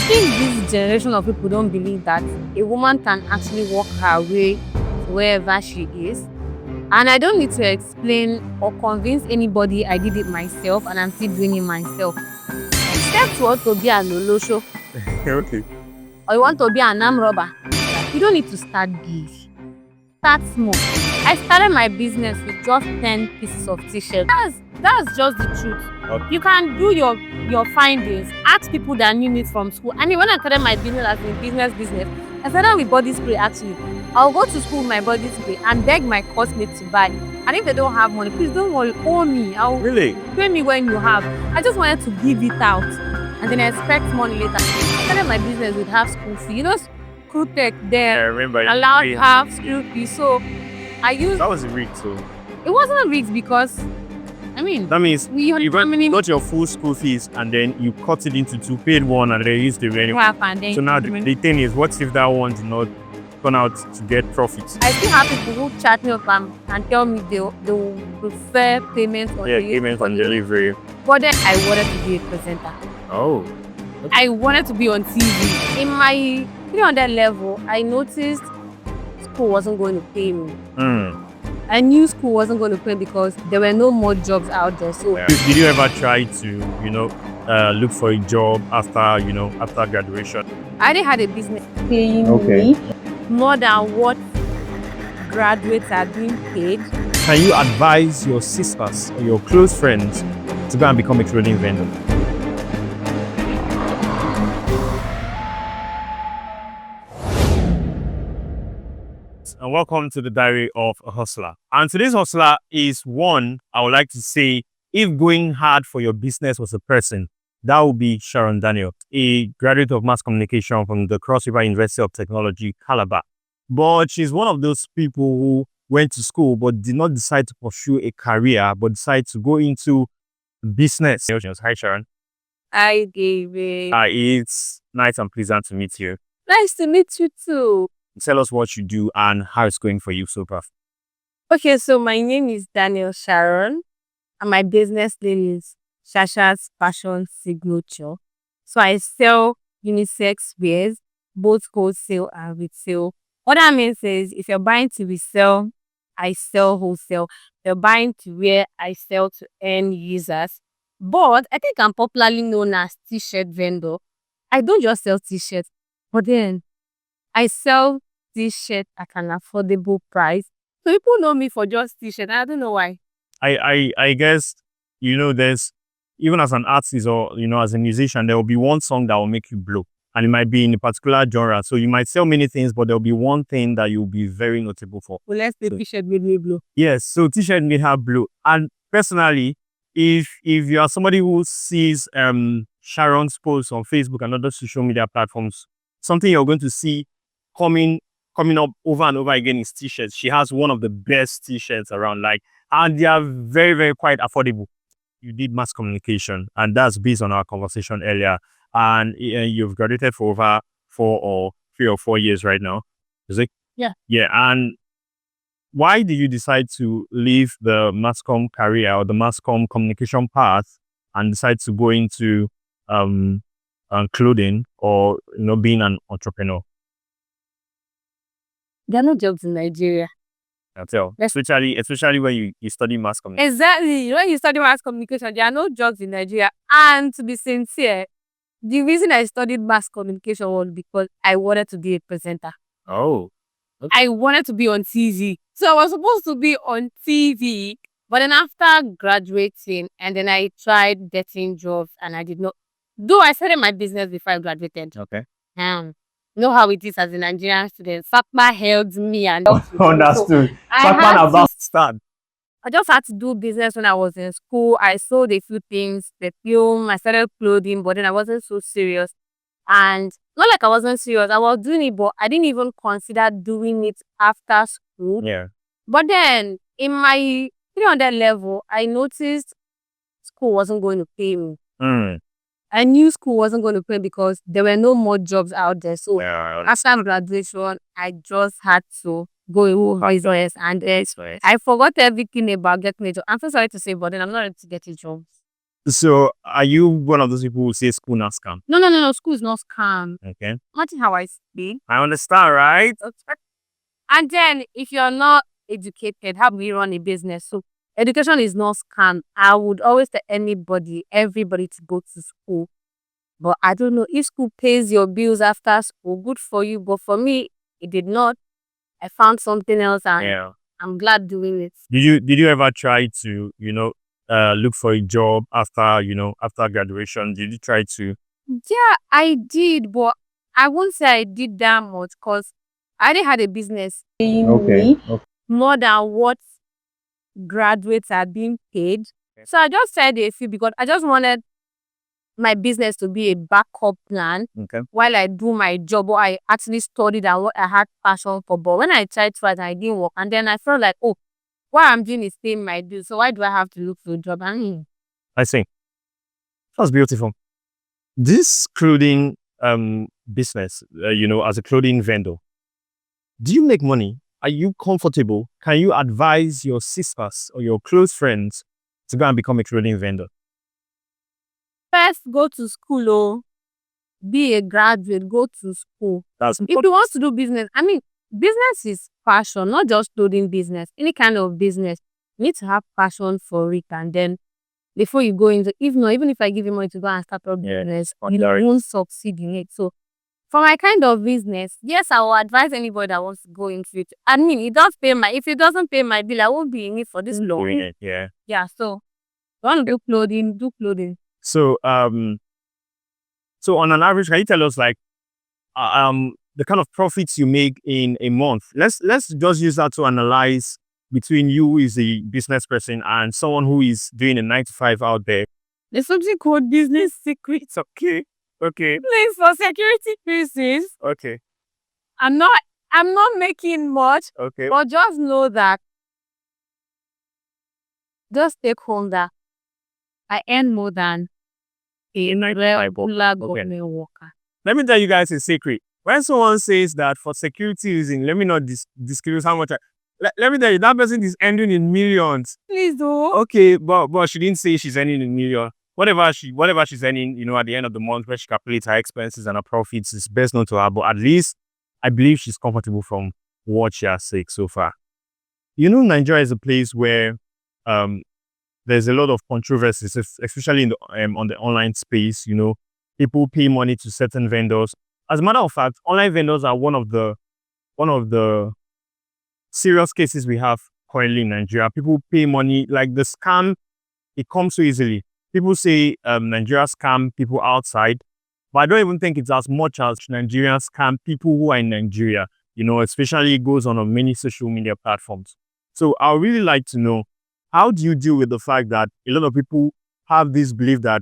I think this generation of people don't believe that a woman can actually work her way to wherever she is. And I don't need to explain or convince anybody I did it myself and I'm still doing it myself. Except you want to be an Olosho Okay. or you want to be an arm robber, you don't need to start big. Start small. I started my business with just 10 pieces of t-shirt. That's just the truth. Okay. You can do your findings, ask people that knew me from school. I mean, when I started my business as a business, I started with body spray actually. I'll go to school with my body spray and beg my classmates to buy. And if they don't have money, please don't worry, owe me. Really? Pay me when you have. I just wanted to give it out and then I expect money later. I started my business with half school fee. You know, school tech there. I remember. Allowed half school fee. So I used. That was a rigged, so. It wasn't rigged because, I mean, That means we you got your full school fees and then you cut it into two, paid one, and then used the remaining. So now the thing is, what if that one did not turn out to get profits? I still have people who chat me up and tell me they will prefer payments on payments on delivery. But then I wanted to be a presenter. Oh. I wanted to be on TV. In my 300 level, I noticed school wasn't going to pay me. I knew school wasn't going to pay because there were no more jobs out there. So did you ever try to, look for a job after graduation? I already had a business paying me more than what graduates are being paid. Can you advise your sisters or your close friends to go and become a clothing vendor? And welcome to the Diary of a Hustler. And today's hustler is one, I would like to say, if going hard for your business was a person, that would be Sharon Daniel, a graduate of mass communication from the Cross River University of Technology, Calabar. But she's one of those people who went to school but did not decide to pursue a career, but decided to go into business. Hi, Sharon. Hi, David. It's nice and pleasant to meet you. Nice to meet you too. Tell us what you do and how it's going for you so far. Okay, so my name is Daniel Sharon and my business name is Shasha's Fashion Signature. So I sell unisex wears, both wholesale and retail. What that means is if you're buying to resell, I sell wholesale. If you're buying to wear, I sell to end users. But I think I'm popularly known as t-shirt vendor. I don't just sell t-shirts, but then I sell t-shirt at an affordable price. So people know me for just t-shirt. I don't know why. I guess, there's, even as an artist or, as a musician, there will be one song that will make you blow. And it might be in a particular genre. So you might sell many things, but there'll be one thing that you'll be very notable for. Well, let's say t-shirt made me blow. Yes, so t-shirt made her blow. And personally, if you are somebody who sees Sharon's posts on Facebook and other social media platforms, something you're going to see coming up over and over again is t-shirts. She has one of the best t-shirts around, and they are very, very quite affordable. You did mass communication, and that's based on our conversation earlier. And you've graduated for over 3 or 4 years right now. Is it? Yeah. Yeah. And why did you decide to leave the mass comm career or the mass comm communication path and decide to go into clothing or being an entrepreneur? There are no jobs in Nigeria. I tell. Especially when you study mass communication. Exactly. When you study mass communication, there are no jobs in Nigeria. And to be sincere, the reason I studied mass communication was because I wanted to be a presenter. Oh. Okay. I wanted to be on TV. So I was supposed to be on TV. But then after graduating, and then I tried getting jobs and I did not. Though I started my business before I graduated. Okay. You know how it is as a Nigerian student. SAPMA held me and understood. So I I just had to do business when I was in school. I sold a few things, perfume, I started clothing, but then I wasn't so serious. And not like I wasn't serious, I was doing it, but I didn't even consider doing it after school. Yeah. But then in my 300 level, I noticed school wasn't going to pay me. I knew school wasn't going to pay because there were no more jobs out there. So after graduation, I just had to go and I forgot everything about getting a job. I'm so sorry to say, but then I'm not ready to get a job. So are you one of those people who say school not scam? No. School is not scam. Okay. Not how I speak. I understand, right? And then if you're not educated, how do you run a business? So education is not scam. I would always tell everybody to go to school. But I don't know if school pays your bills after school, good for you. But for me, it did not. I found something else and Yeah. I'm glad doing it. Did you ever try to, look for a job after graduation? Did you try to? Yeah, I did, but I won't say I did that much because I already had a business paying me more than what graduates are being paid. Okay. So I just said a few because I just wanted my business to be a backup plan Okay. while I do my job, what I actually studied and what I had passion for. But when I tried to, I didn't work. And then I felt like, oh, what I'm doing is paying my bills. So why do I have to look for a job? I see. That's beautiful. This clothing business, as a clothing vendor, do you make money? Are you comfortable? Can you advise your sisters or your close friends to go and become a clothing vendor? First, go to school, oh, be a graduate, go to school. That's If you want to do business, business is passion, not just clothing business. Any kind of business, you need to have passion for it. And then before you go into, if not, even if I give you money to go and start a business, you won't succeed in it. So for my kind of business, yes, I will advise anybody that wants to go into it. It does pay if it doesn't pay my bill, I won't be in it for this long. doing it, yeah. Yeah, so if you want to do clothing, do clothing. So so on an average, can you tell us the kind of profits you make in a month? Let's just use that to analyze between you who is a business person and someone who is doing a 9 to 5 out there. There's something called business secrets. Okay. Please, for security reasons, Okay. I'm not making much, Okay. but just know that, just take home that I earn more than a regular government worker. Let me tell you guys a secret. When someone says that for security reason, let me not disclose how much. Let me tell you, that person is earning in millions. Please do. Okay, but she didn't say she's earning in million. Whatever she's earning, at the end of the month, when she calculates her expenses and her profits, is best known to her. But at least I believe she's comfortable from what she has said so far. Nigeria is a place where there's a lot of controversies, especially on the online space. People pay money to certain vendors. As a matter of fact, online vendors are one of the serious cases we have currently in Nigeria. People pay money, like the scam, it comes so easily. People say Nigeria scam people outside, but I don't even think it's as much as Nigeria scam people who are in Nigeria. Especially it goes on many social media platforms. So I would really like to know, how do you deal with the fact that a lot of people have this belief that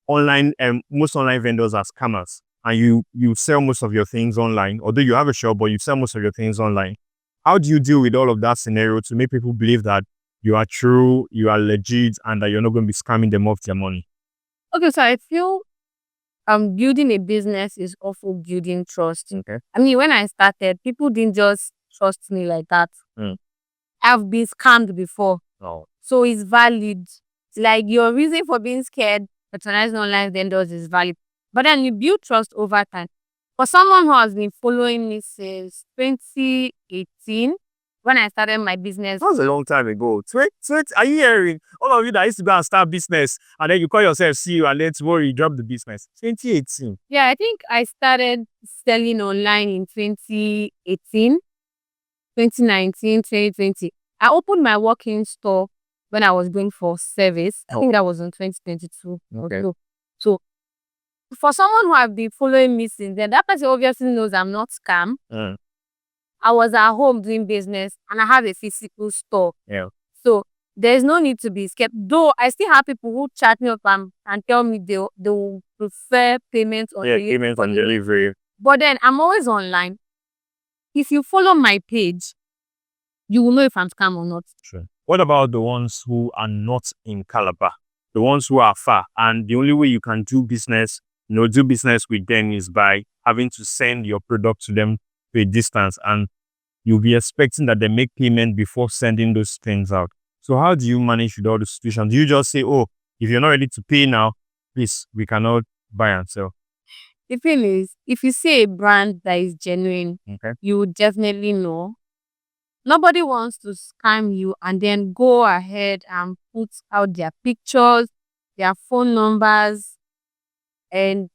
most online vendors are scammers, and you sell most of your things online, although you have a shop, but you sell most of your things online? How do you deal with all of that scenario to make people believe that you are true, you are legit, and that you're not going to be scamming them of their money? Okay, so I feel building a business is also building trust. Okay. When I started, people didn't just trust me like that. I've been scammed before. Oh. So it's valid. Like your reason for being scared, patronizing online vendors is valid. But then you build trust over time. For someone who has been following me since 2018, when I started my business. That was a long time ago. Are you hearing? All of you that used to go and start business, and then you call yourself CEO, and then tomorrow you drop the business. 2018. Yeah, I think I started selling online in 2018, 2019, 2020. I opened my walk-in store when I was going for service. I think that was in 2022. Okay. So for someone who have been following me since then, that person obviously knows I'm not scam. I was at home doing business and I have a physical store. Yeah. So there's no need to be scared. Though I still have people who chat me up and tell me they will prefer payment on delivery. But then I'm always online. If you follow my page, you will know if I'm scam or not. Sure. What about the ones who are not in Calabar? The ones who are far, and the only way you can do business with them is by having to send your product to them to a distance, and you'll be expecting that they make payment before sending those things out. So how do you manage with all the situations? Do you just say, oh, If you're not ready to pay now, please, we cannot buy and sell. The thing is, if you see a brand that is genuine, Okay. you would definitely know. Nobody wants to scam you and then go ahead and put out their pictures, their phone numbers, and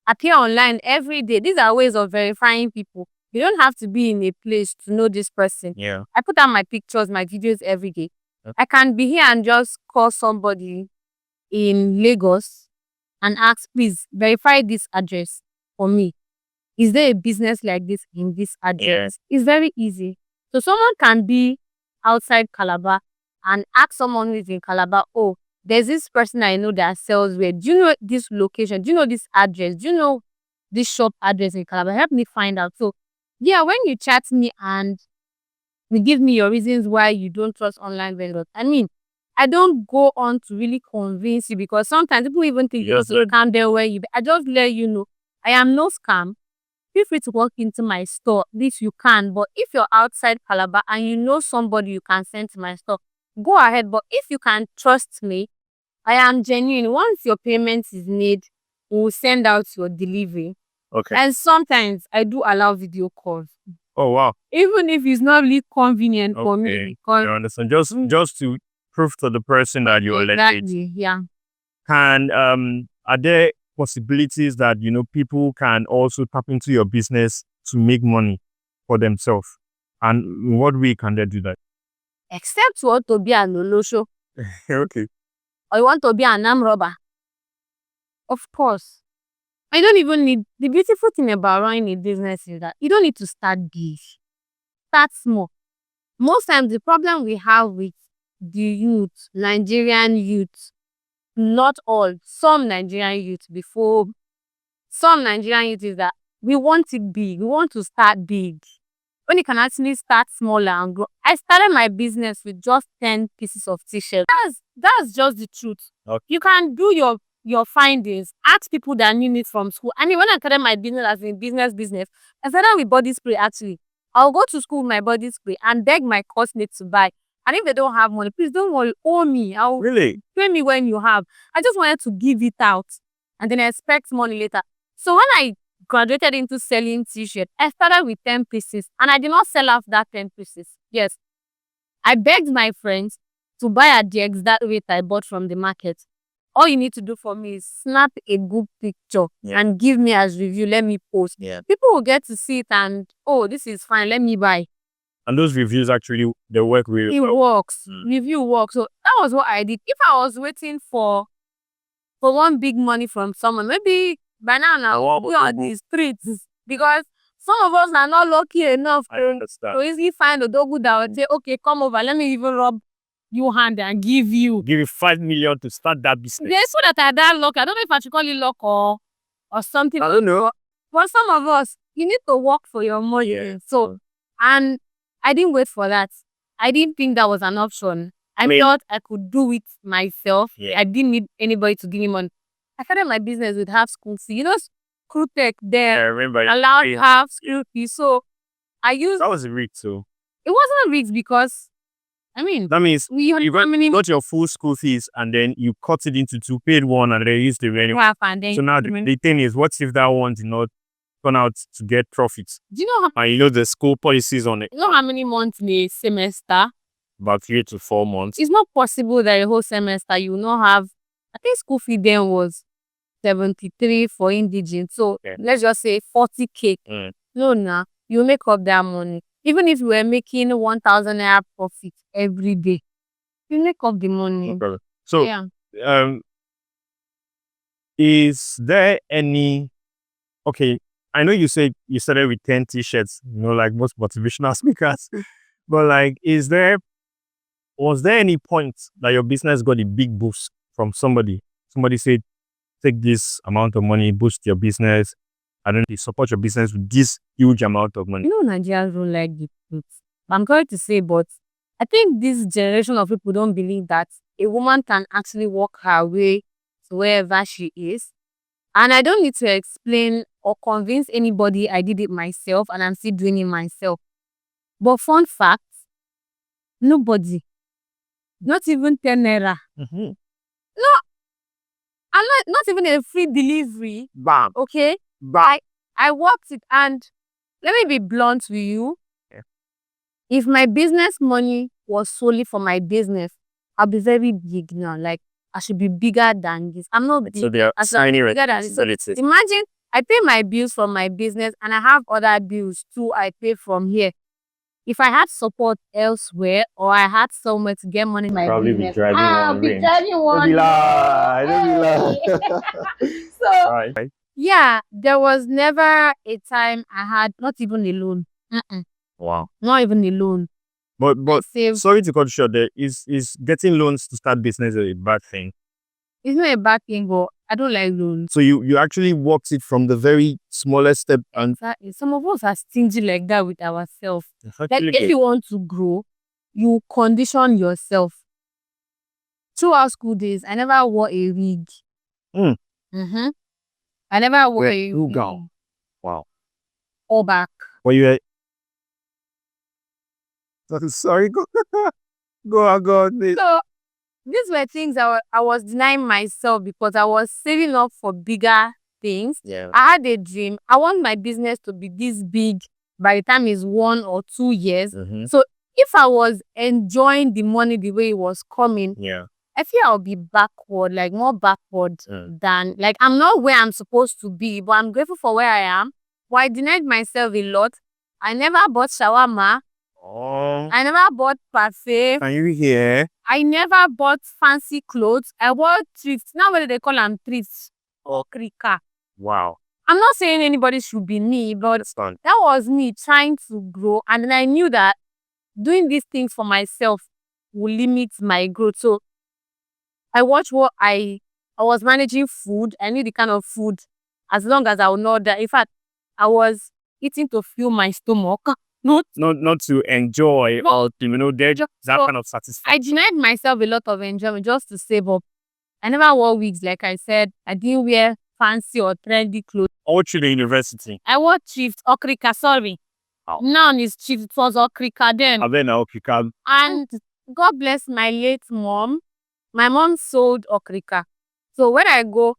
appear online every day. These are ways of verifying people. You don't have to be in a place to know this person. Yeah. I put out my pictures, my videos every day. Okay. I can be here and just call somebody in Lagos and ask, please verify this address for me. Is there a business like this in this address? It's very easy. So someone can be outside Calabar and ask someone who is in Calabar, oh, there's this person I know that sells where. Do you know this location? Do you know this address? Do you know this shop address in Calabar? Help me find out. So yeah, when you chat me and you give me your reasons why you don't trust online vendors, I mean, I don't go on to really convince you because sometimes people even think you scam them where you. I just let you know I am no scam. Feel free to walk into my store. This you can, but if you're outside Calabar and you know somebody you can send to my store, go ahead. But if you can trust me, I am genuine. Once your payment is made, we will send out your delivery. Okay. And sometimes I do allow video calls. Oh wow. Even if it's not really convenient for me. Because I understand. Just to prove to the person that you're legit. exactly, yeah. Can are there possibilities that people can also tap into your business to make money for themselves? And in what way can they do that? Except you want to be an Olosho Okay. or you want to be an arm robber. Of course. I don't even need, the beautiful thing about running a business is that you don't need to start big. Start small. Most times the problem we have with the youth, Nigerian youth, not all, some Nigerian youth is that we want it big. We want to start big. When you can actually start smaller and grow. I started my business with just 10 pieces of t-shirts. That's just the truth. Okay. You can do your findings, ask people that knew it from school. I mean, when I started my business as a business, I started with body spray actually. I'll go to school with my body spray and beg my classmates to buy. And if they don't have money, please don't worry, owe me. Really? Pay me when you have. I just wanted to give it out and then expect money later. So when I graduated into selling t-shirts, I started with 10 pieces and I did not sell off that 10 pieces. Yes. I begged my friends to buy at the exact rate I bought from the market. All you need to do for me is snap a good picture and give me as review. Let me post. Yeah. People will get to see it and, oh, this is fine. Let me buy. And those reviews actually, they work really well. It works. Review works. So that was what I did. If I was waiting for one big money from someone, maybe by now we are on the streets because some of us are not lucky enough to easily find a dogu that would say, okay, come over, let me even rub you hand and give you 5 million to start that business. There's so that I that luck. I don't know if I should call it luck or something. I don't know. For some of us, you need to work for your money. Yeah. So, and I didn't wait for that. I didn't think that was an option. I thought I could do it myself. Yeah. I didn't need anybody to give me money. I started my business with half school fee. You know, Screw Tech there. I remember. Allowed half school fee. So I used. That was a risk too. It wasn't a risk because, I mean, that means you got your full school fees and then you cut it into two, paid one and then used the remaining. So now the thing is, what if that one did not turn out to get profits? Do you know how? And you know the school policies on it. You know how many months in a semester? About 3 to 4 months. It's not possible that a whole semester you will not have. I think school fee then was 73 for indigent. So let's just say 40K. No, nah, you make up that money. Even if you were making 1,000 naira profit every day, you make up the money. Okay. So, is there any? Okay, I know you said you started with 10 t-shirts. Like most motivational speakers, but like, was there any point that your business got a big boost from somebody? Somebody said, take this amount of money, boost your business. I don't know, support your business with this huge amount of money. Nigerians don't like the truth. I'm going to say, but I think this generation of people don't believe that a woman can actually walk her way to wherever she is. And I don't need to explain or convince anybody I did it myself and I'm still doing it myself. But fun fact, nobody, not even 10 naira, No, I'm not even a free delivery. Bam. Okay. Bam. I worked it, and let me be blunt with you. Yeah. If my business money was solely for my business, I'll be very big now. Like, I should be bigger than this. I'm not big. So they are I should be signing bigger than this. So imagine I pay my bills from my business and I have other bills too I pay from here. If I had support elsewhere or I had somewhere to get money in my probably business, be driving I'll one be range. driving Don't one. be lie. Don't be lie. So Right. yeah, there was never a time I had not even a loan. Wow. Not even a loan. But Saved. sorry to cut you short there. Is getting loans to start business a bad thing? It's not a bad thing, but I don't like loans. So you actually worked it from the very smallest step, and Exactly. Some of us are stingy like that with ourselves. it's Like actually if good. you want to grow, you condition yourself. Throughout school days, I never wore a wig. Mm. I never wore Wear a two wig gown. Wow. or back. But you were sorry. Go go on. Please. So these were things I was denying myself because I was saving up for bigger things. Yeah. I had a dream. I want my business to be this big by the time it's 1 or 2 years. So if I was enjoying the money the way it was coming, Yeah. I feel I'll be backward, like more backward than, like, I'm not where I'm supposed to be, but I'm grateful for where I am. But I denied myself a lot. I never bought shawarma. Oh. I never bought parfait. Can you hear? I never bought fancy clothes. I bought treats. Now what do they call them? Treats or krika. Wow. I'm not saying anybody should be me, but that was me trying to grow. And then I knew that doing these things for myself will limit my growth. So I watched what I was managing food. I knew the kind of food, as long as I would know that. In fact, I was eating to fill my stomach. Not to enjoy or there's that kind of satisfaction. I denied myself a lot of enjoyment just to save up. I never wore wigs, like I said. I didn't wear fancy or trendy clothes. I went to the university. I wore chief okrika, sorry. Wow. Now it's chief, it was okrika then. And God bless my late mom. My mom sold okrika. So when I go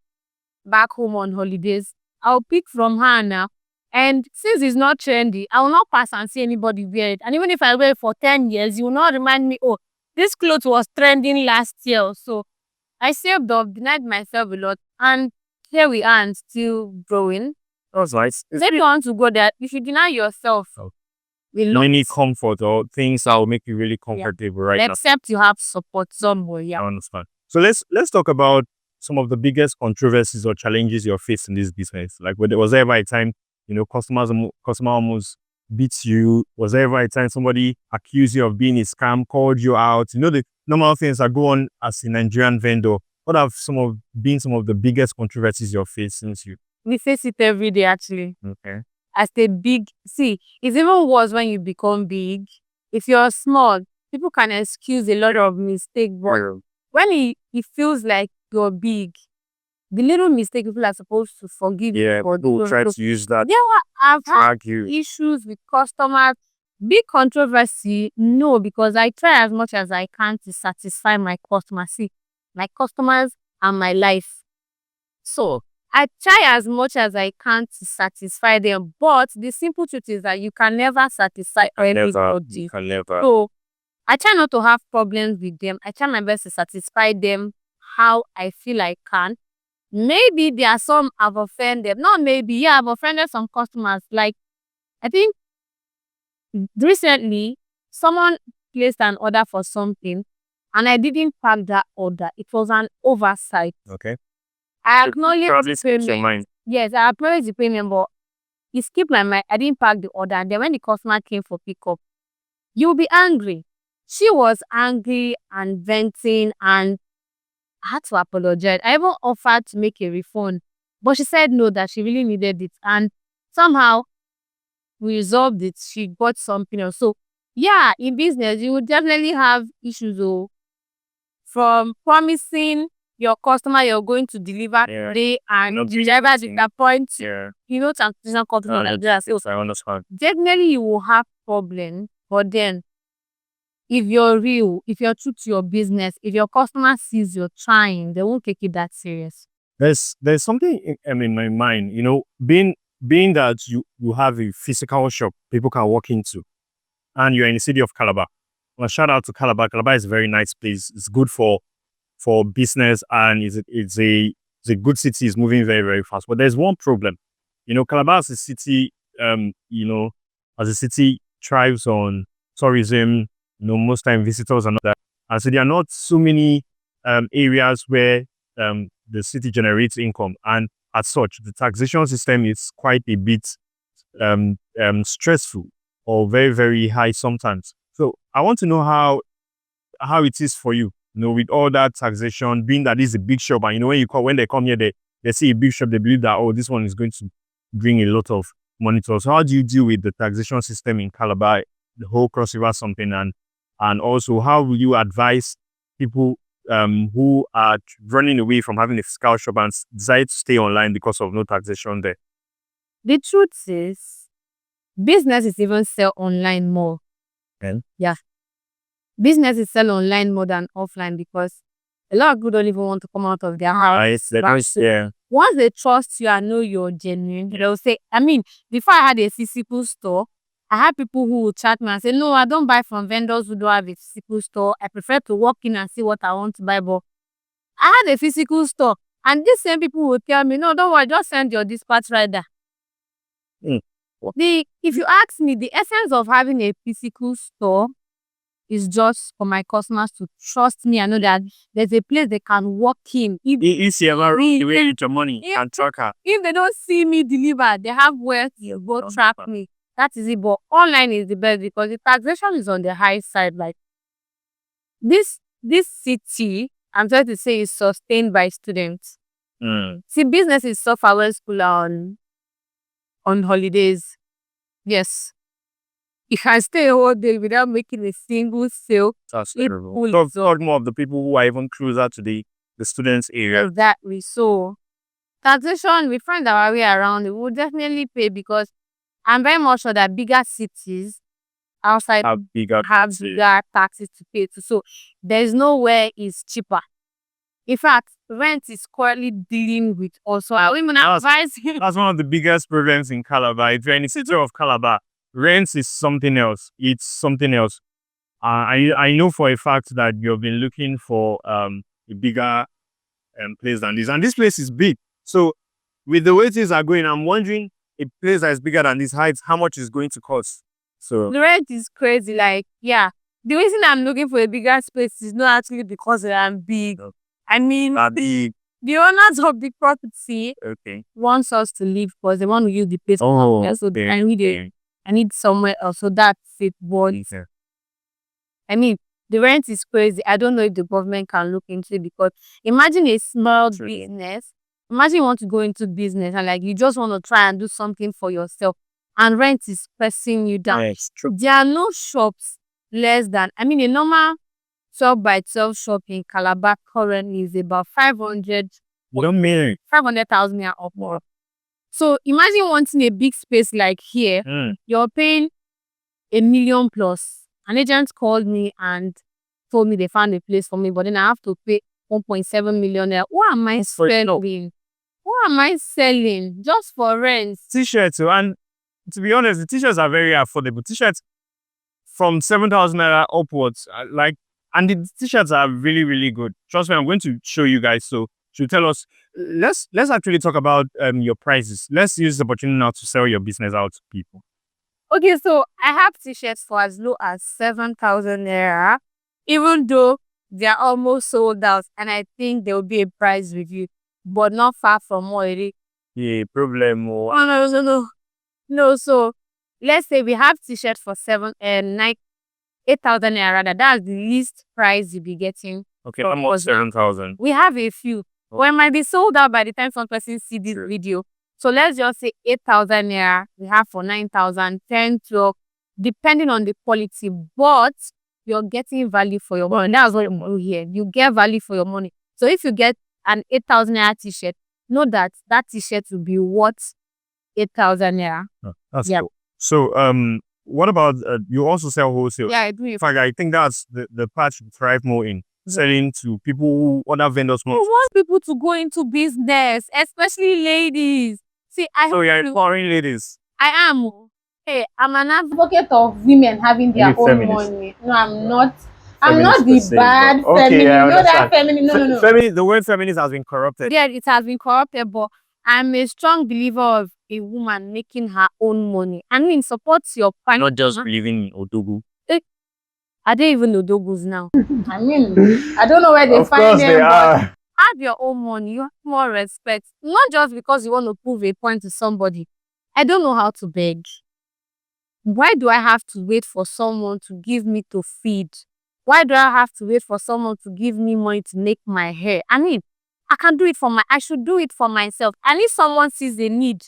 back home on holidays, I'll pick from her now. And since it's not trendy, I will not pass and see anybody wear it. And even if I wear it for 10 years, you will not remind me, oh, this clothes was trending last year. So I saved up, denied myself a lot. And here we are and still growing. That's nice. If you want to go there, you should deny yourself. Any comfort or things that will make you really comfortable right now. Except you have support somewhere. Yeah. I understand. So let's talk about some of the biggest controversies or challenges you're facing in this business. Like, was there ever a time, customer almost beats you? Was there ever a time somebody accused you of being a scam, called you out? The normal things that go on as a Nigerian vendor. What have been some of the biggest controversies you're facing? We face it every day, actually. Okay. As a big, see, it's even worse when you become big. If you're small, people can excuse a lot of mistakes, but when it feels like you're big, the little mistake people are supposed to forgive you. Yeah, people try to use that. I've had issues with customers. Big controversy, no, because I try as much as I can to satisfy my customers. See, my customers are my life. So I try as much as I can to satisfy them, but the simple truth is that you can never satisfy everybody. You can never. So I try not to have problems with them. I try my best to satisfy them how I feel I can. Maybe there are some I've offended. Not maybe, yeah, I've offended some customers. Like, I think recently, someone placed an order for something and I didn't pack that order. It was an oversight. Okay. I acknowledge the payment. Yes, I acknowledge the payment, but it skipped my mind. I didn't pack the order. And then when the customer came for pickup, you'll be angry. She was angry and venting, and I had to apologize. I even offered to make a refund, but she said no, that she really needed it. And somehow we resolved it. She bought something else. So yeah, in business, you will definitely have issues, from promising your customer you're going to deliver today and the driver disappoint transportation company like that. I understand. Definitely you will have problems, but then if you're real, if you're true to your business, if your customer sees you're trying, they won't take it that serious. There's something in my mind, being that you have a physical shop people can walk into, and you're in the city of Calabar. Well, shout out to Calabar. Calabar is a very nice place. It's good for business, and it's a good city. It's moving very, very fast. But there's one problem. Calabar as a city, as a city thrives on tourism. Most time visitors are not that. And so there are not so many areas where the city generates income. And as such, the taxation system is quite a bit stressful or very, very high sometimes. So I want to know how it is for you, with all that taxation, being that this is a big shop, and when they come here, they see a big shop, they believe that, oh, this one is going to bring a lot of money to us. So how do you deal with the taxation system in Calabar, the whole Cross River something, and also how will you advise people who are running away from having a physical shop and decide to stay online because of no taxation there? The truth is, businesses even sell online more. Okay. Yeah. Businesses sell online more than offline because a lot of people don't even want to come out of their house. Once they trust you and know you're genuine, they'll say, before I had a physical store, I had people who would chat me and say, no, I don't buy from vendors who don't have a physical store. I prefer to walk in and see what I want to buy. But I had a physical store, and these same people would tell me, no, don't worry, just send your dispatch rider. If you ask me, the essence of having a physical store is just for my customers to trust me and know that there's a place they can walk in. If you ever really your money and track her. If they don't see me deliver, they have where to go track me. That is it. But online is the best because the taxation is on the high side. Like this city, I'm trying to say, is sustained by students. See, businesses suffer when school are on holidays. Yes. You can stay a whole day without making a single sale. That's terrible. Talk more of the people who are even closer to the students' area. Exactly. So taxation, we find our way around. We will definitely pay because I'm very much sure that bigger cities outside have bigger taxes to pay too. So there's nowhere it's cheaper. In fact, rent is currently dealing with also. I women advise him. That's one of the biggest problems in Calabar. If you're in the city of Calabar, rent is something else. It's something else. I know for a fact that you've been looking for a bigger place than this. And this place is big. So with the way things are going, I'm wondering, a place that is bigger than this height, how much is going to cost? So the rent is crazy. Like, yeah. The reason I'm looking for a bigger space is not actually because I'm big. No. The owners of the property wants us to leave because they want to use the place. So I need somewhere else. So that's it. But the rent is crazy. I don't know if the government can look into it because imagine a small business. Imagine you want to go into business and you just want to try and do something for yourself and rent is pressing you down. Yes, true. There are no shops less than, a normal 12 by 12 shop in Calabar currently is about 500,000 naira or more. So imagine wanting a big space like here, you're paying $1 million plus. An agent called me and told me they found a place for me, but then I have to pay 1.7 million naira. What am I spending? What am I selling just for rent? T-shirts, and to be honest, the t-shirts are very affordable. T-shirts from 7,000 naira upwards, and the t-shirts are really, really good. Trust me, I'm going to show you guys. So to tell us, let's actually talk about your prices. Let's use the opportunity now to sell your business out to people. Okay, so I have t-shirts for as low as 7,000 naira, even though they are almost sold out, and I think there will be a price review, but not far from what it is. Yeah, problem. No. So let's say we have t-shirts for 8,000 naira. That's the least price you'll be getting. Okay, almost 7,000. We have a few. Well, it might be sold out by the time some person see this video. So let's just say 8,000 naira. We have for 9,000, 10, 12, depending on the quality. But you're getting value for your money. That's what you hear. You get value for your money. So if you get an 8,000 naira t-shirt, know that that t-shirt will be worth 8,000 naira. That's cool. So what about you also sell wholesale? Yeah, I do. In fact, I think that's the part you thrive more in, selling to people who other vendors I want. want people to go into business, especially ladies. See, So you're empowering ladies. I am. Hey, I'm an advocate of women having their Maybe own feminist. money. No, I'm not. I'm Feminist not per the se, bad but- okay, feminine. I You know that understand. feminine? No, no, no. Feminist, the word feminist has been corrupted. Yeah, it has been corrupted, but I'm a strong believer of a woman making her own money. I mean, supports your partner. Not just believing in Odogu. Are they even odogus now? I mean, I don't know where they Of find course they them, but are. have your own money. You have more respect. Not just because you want to prove a point to somebody. I don't know how to beg. Why do I have to wait for someone to give me to feed? Why do I have to wait for someone to give me money to make my hair? I mean, I can do it I should do it for myself. And if someone sees a need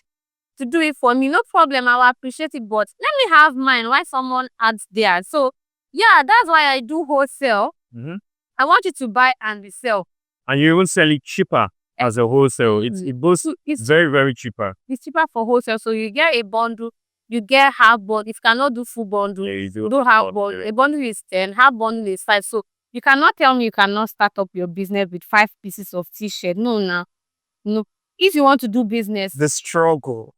to do it for me, no problem, I will appreciate it. But let me have mine while someone adds theirs. So, yeah, that's why I do wholesale. Mm-hmm. I want you to buy and resell. And you even sell it cheaper as a wholesale. It both It's very, very cheaper. It's cheaper for wholesale. So you get a bundle, you get half bundle. If you cannot do full bundle, Yeah, you do half bundle. A bundle is 10, half bundle is 5. So you cannot tell me you cannot start up your business with 5 pieces of t-shirt. No, no, no. If you want to do business, The struggle.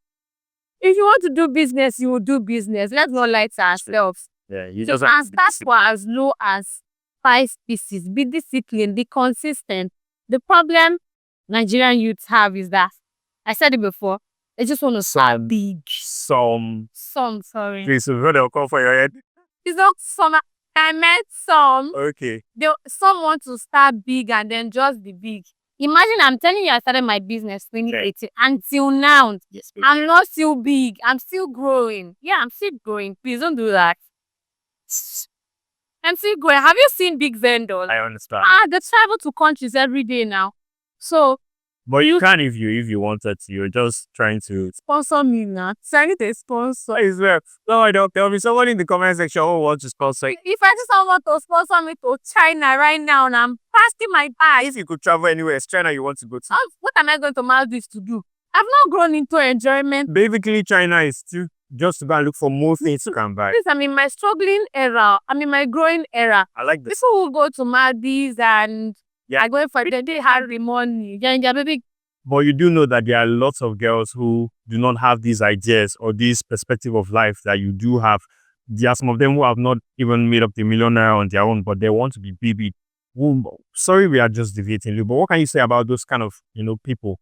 if you want to do business, you will do business. Let's not lie to ourselves. Yeah, you So just have and to be start for as low as 5 pieces. Be disciplined, be consistent. The problem Nigerian youths have is that, I said it before, they just want to start big. some. Sorry. Please, they'll come for your head. It's not some. I meant some. Okay. Some want to start big and then just be big. Imagine I'm telling you I started my business 2018 until now. Yes, I'm not still big. I'm still growing. Yeah, I'm still growing. Please don't do that. I'm still growing. Have you seen big vendors? I understand. They travel to countries every day now. So But you can if you wanted to. You're just trying to sponsor me now. So I need a sponsor. as well. No, there'll be someone in the comment section who wants to sponsor. If I see someone to sponsor me to China right now and I'm passing my bag, If you could travel anywhere, it's China you want to go to. what am I going to Maldives to do? I've not grown into enjoyment. Basically, China is still just to go and look for more things you can buy. Please, I'm in my struggling era. I'm in my growing era. I like this. People will go to Maldives and Yeah. are going for they have the money. Yeah, baby. But you do know that there are lots of girls who do not have these ideas or this perspective of life that you do have. There are some of them who have not even made up the millionaire on their own, but they want to be baby. Sorry, we are just deviating, but what can you say about those kind of people?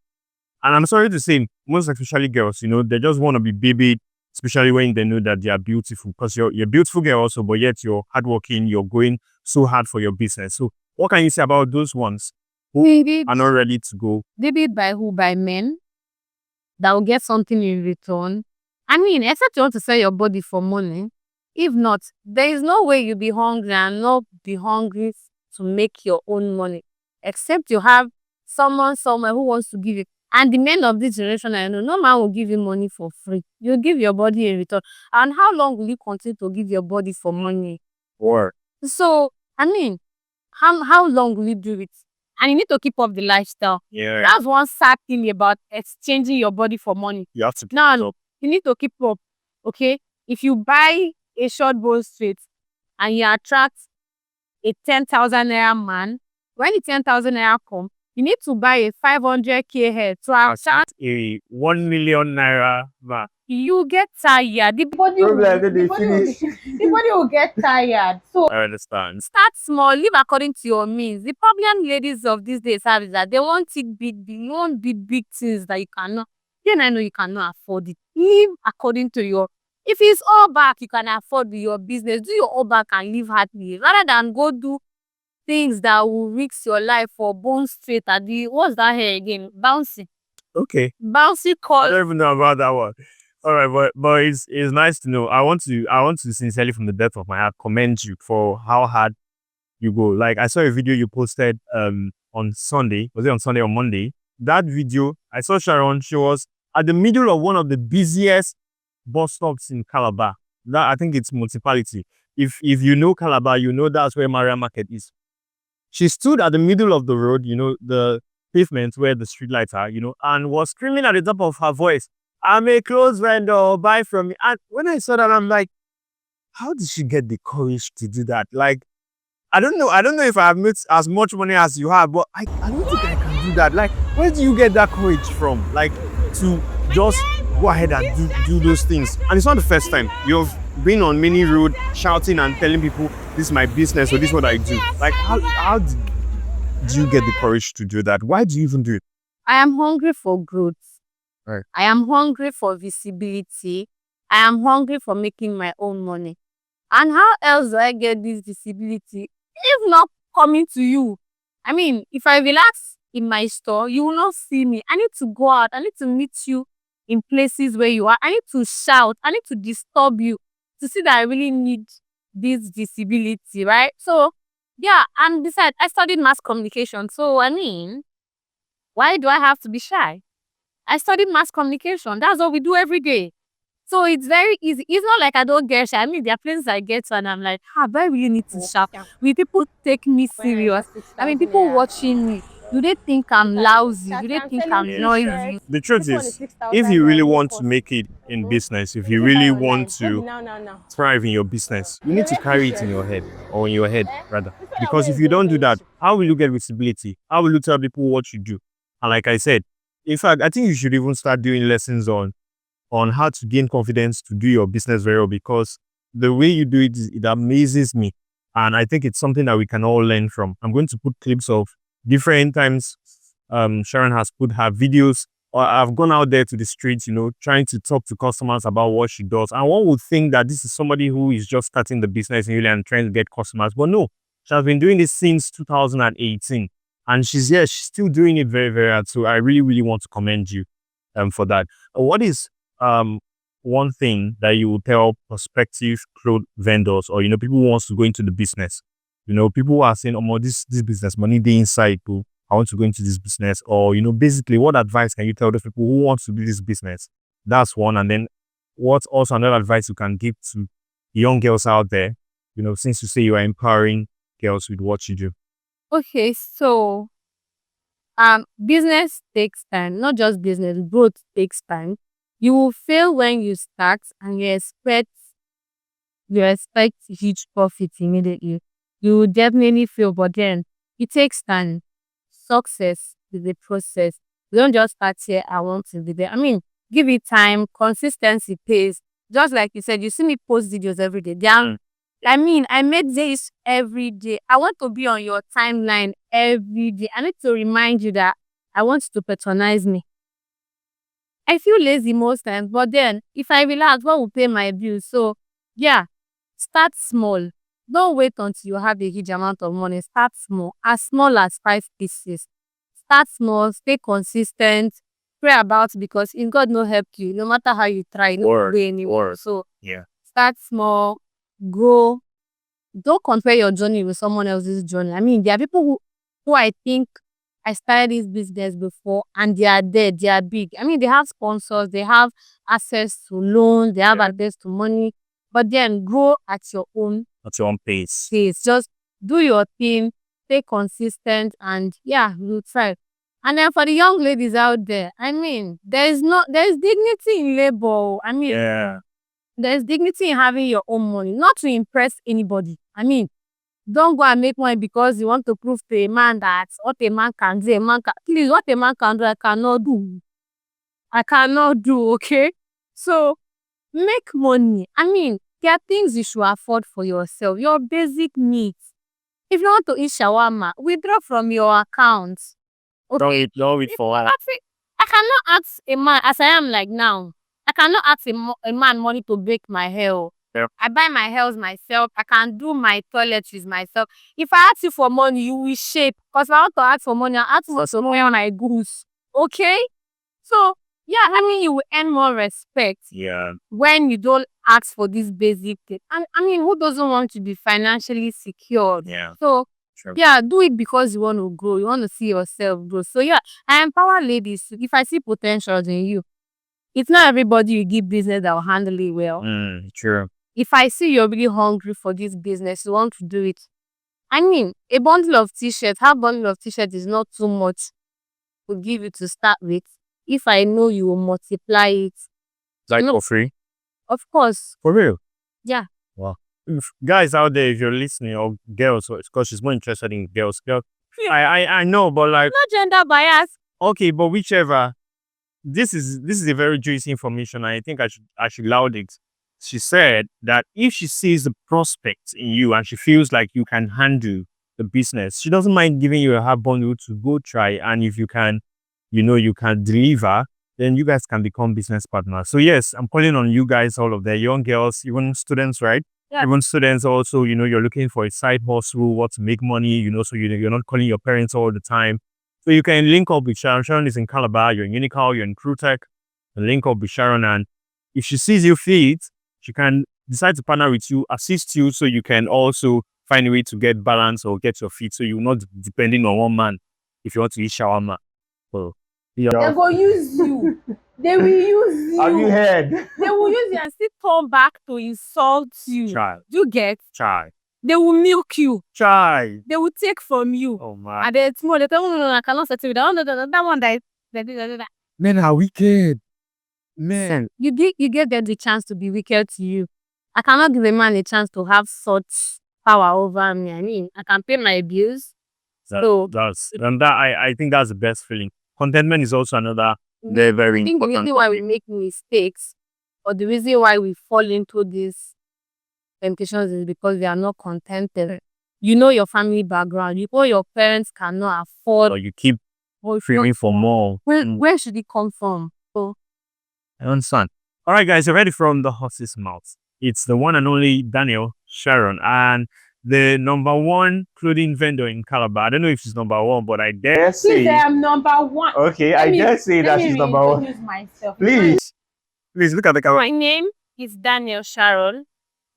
And I'm sorry to say, most especially girls, they just want to be baby, especially when they know that they are beautiful. Because you're a beautiful girl also, but yet you're hardworking, you're going so hard for your business. So what can you say about those ones who are not ready to go? Maybe by who? By men that will get something in return. I mean, except you want to sell your body for money. If not, there is no way you'll be hungry and not be hungry to make your own money. Except you have someone somewhere who wants to give you. And the men of this generation, I know, no man will give you money for free. You give your body in return. And how long will you continue to give your body for money? Or So, I mean, how long will you do it? And you need to keep up the lifestyle. yeah, That's one sad thing about exchanging your body for money. you have to keep Now, it up. you need to keep up. Okay? If you buy a short bone straight and you attract a 10,000 naira man, when the 10,000 naira come, you need to buy a 500k hair to attract a 1 million naira man. you get tired. The body will get tired. So I understand. start small, live according to your means. The problem ladies of these days have is that they want it big, you want big things that you cannot. Then I know you cannot afford it. Live according to your. If it's all back, you can afford your business. Do your all back and live happily, rather than go do things that will risk your life for bone straight at the what's that hair again? Bouncy. Okay. Bouncy I call. don't even know about that one. All right, but it's nice to know. I want to sincerely, from the depth of my heart, commend you for how hard you go. Like, I saw a video you posted on Sunday. Was it on Sunday or Monday? That video, I saw Sharon. She was at the middle of one of the busiest bus stops in Calabar. That, I think it's municipality. If you know Calabar, you know that's where Maria Market is. She stood at the middle of the road, the pavement where the streetlights are, and was screaming at the top of her voice, "I'm a close vendor, buy from me." And when I saw that, I'm like, how did she get the courage to do that? Like, I don't know. I don't know if I have made as much money as you have, but I don't think I can do that. Like, where do you get that courage from? Like, to just go ahead and do those things. And it's not the first time. You've been on many road shouting and telling people, this is my business or this is what I do. Like, how did you get the courage to do that? Why do you even do it? I am hungry for growth. Right. I am hungry for visibility. I am hungry for making my own money. And how else do I get this visibility if not coming to you? I mean, if I relax in my store, you will not see me. I need to go out. I need to meet you in places where you are. I need to shout. I need to disturb you to see that I really need this visibility, right? So, yeah, and besides, I studied mass communication. So, I mean, why do I have to be shy? I studied mass communication. That's what we do every day. So it's very easy. It's not like I don't get shy. I mean, there are places I get to and I'm like, do I really need to shout? Will people take me serious? I mean, people watching me, do they think I'm lousy? Do they think I'm noisy? The truth is, if you really want to make it in business, if you really want to thrive in your business, you need to carry it in your head, or in your head rather. Because if you don't do that, how will you get visibility? How will you tell people what you do? And like I said, in fact, I think you should even start doing lessons on how to gain confidence to do your business very well, because the way you do it, it amazes me. And I think it's something that we can all learn from. I'm going to put clips of different times Sharon has put her videos, or I've gone out there to the streets, trying to talk to customers about what she does. And one would think that this is somebody who is just starting the business and trying to get customers. But no, she has been doing this since 2018. And she's still doing it very, very hard. So I really, really want to commend you for that. What is one thing that you will tell prospective clothes vendors, or people who wants to go into the business? People who are saying, "Oh, this business money they inside too. I want to go into this business." Or basically, what advice can you tell those people who want to do this business? That's one. And then, what's also another advice you can give to young girls out there? Since you say you are empowering girls with what you do. Okay, so business takes time. Not just business, growth takes time. You will fail when you start and you expect huge profit immediately. You will definitely fail, but then it takes time. Success is a process. You don't just start here, I want to be there. I mean, give it time, consistency pays. Just like you said, you see me post videos every day. I mean, I make this every day. I want to be on your timeline every day. I need to remind you that I want you to patronize me. I feel lazy most times, but then if I relax, what will pay my bills? So, yeah, start small. Don't wait until you have a huge amount of money. Start small as 5 pieces. Start small, stay consistent, pray about it, because if God no help you, no matter how you try, no go anywhere. So, Yeah. start small, grow. Don't compare your journey with someone else's journey. I mean, there are people who I think I started this business before and they are there, they are big. I mean, they have sponsors, they have access to loans, they have access to money, but then grow at your own pace. Just do your thing, stay consistent, and yeah, you'll thrive. And then for the young ladies out there, I mean, there's dignity in labor. I mean, there's dignity in having your own money, not to impress anybody. I mean, don't go and make money because you want to prove to a man that what a man can do, please, what a man can do, I cannot do. I cannot do, okay? So, make money. I mean, there are things you should afford for yourself, your basic needs. If you want to eat shawarma, withdraw from your account. Okay? Don't eat for what? I cannot ask a man, as I am like now, I cannot ask a man money to bake my hair. Yeah. I buy my hair myself. I can do my toiletries myself. If I ask you for money, you will shape. Because if I want to ask for money, I ask for some money on my goose. Okay? So, yeah, I mean, you will earn more respect. Yeah. When you don't ask for this basic thing. And I mean, who doesn't want to be financially secured? Yeah. So, Sure. yeah, do it because you want to grow. You want to see yourself grow. So, yeah, I empower ladies. If I see potential in you, it's not everybody you give business that will handle it well. Sure. If I see you're really hungry for this business, you want to do it. I mean, a bundle of t-shirts, half bundle of t-shirts is not too much to give you to start with. If I know you will multiply it. Like for free? Of course. For real? Yeah. Wow. Guys out there, if you're listening, or girls, because she's more interested in girls. I know, but like, Not gender bias. okay, but whichever. This is a very juicy information. I think I should loud it. She said that if she sees the prospect in you and she feels like you can handle the business, she doesn't mind giving you a hard bundle to go try. And if you can, you can deliver, then you guys can become business partners. So yes, I'm calling on you guys, all of the young girls, even students, right? Yeah. Even students also, you're looking for a side hustle, what to make money, so you're not calling your parents all the time. So you can link up with Sharon. Sharon is in Calabar, you're in Unical, you're in Crewtech. Link up with Sharon, and if she sees you fit, she can decide to partner with you, assist you, so you can also find a way to get balance or get your feet, so you're not depending on one man if you want to eat shawarma. So, They go use you. They will use you. have you heard? They will use you and still come back to insult you. Child, Do you get? try, They will milk you. try. They will take from you. Oh my. And then tomorrow they tell you, no, I cannot settle with that one. That one that is. Men are wicked. Men. You give them the chance to be wicked to you. I cannot give a man a chance to have such power over me. I mean, I can pay my bills. I think that's the best feeling. Contentment is also another very, very I think the important. reason why we make mistakes or the reason why we fall into these temptations is because we are not contented. You know your family background. You know your parents cannot afford. Or you keep or craving for more. Where should it come from? So, I understand. All right, guys, you're ready from the horse's mouth. It's the one and only Daniel Sharon, and the number one clothing vendor in Calabar. I don't know if she's number one, but I dare say. please, I am number one. Okay, I dare say that she's number one. Introduce myself. Please look at the camera. My name is Daniel Sharon.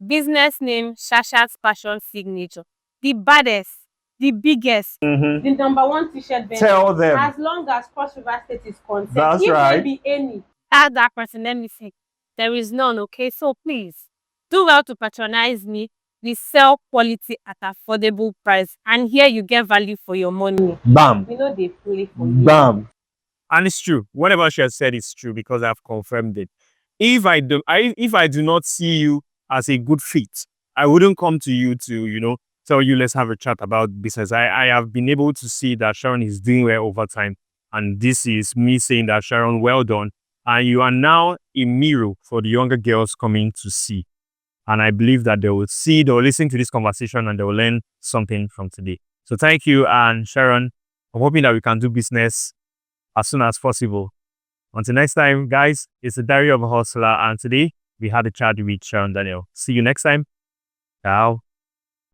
Business name Shasha's Fashion Signature. The baddest, the biggest, the number one t-shirt vendor. Tell them. As long as Cross River State is concerned. That's if right. there be any. Ask that person, let me say. There is none, okay? So please, do well to patronize me. We sell quality at affordable price. And here you get value for your money. Bam. You know they play for you. Bam. And it's true. Whatever she has said is true because I've confirmed it. If I do not see you as a good fit, I wouldn't come to you to, tell you let's have a chat about business. I have been able to see that Sharon is doing well over time. And this is me saying that, Sharon, well done. And you are now a mirror for the younger girls coming to see. And I believe that they will listen to this conversation and they will learn something from today. So thank you. And Sharon, I'm hoping that we can do business as soon as possible. Until next time, guys, it's the Diary of a Hustler. And today we had a chat with Sharon Daniel. See you next time. Ciao.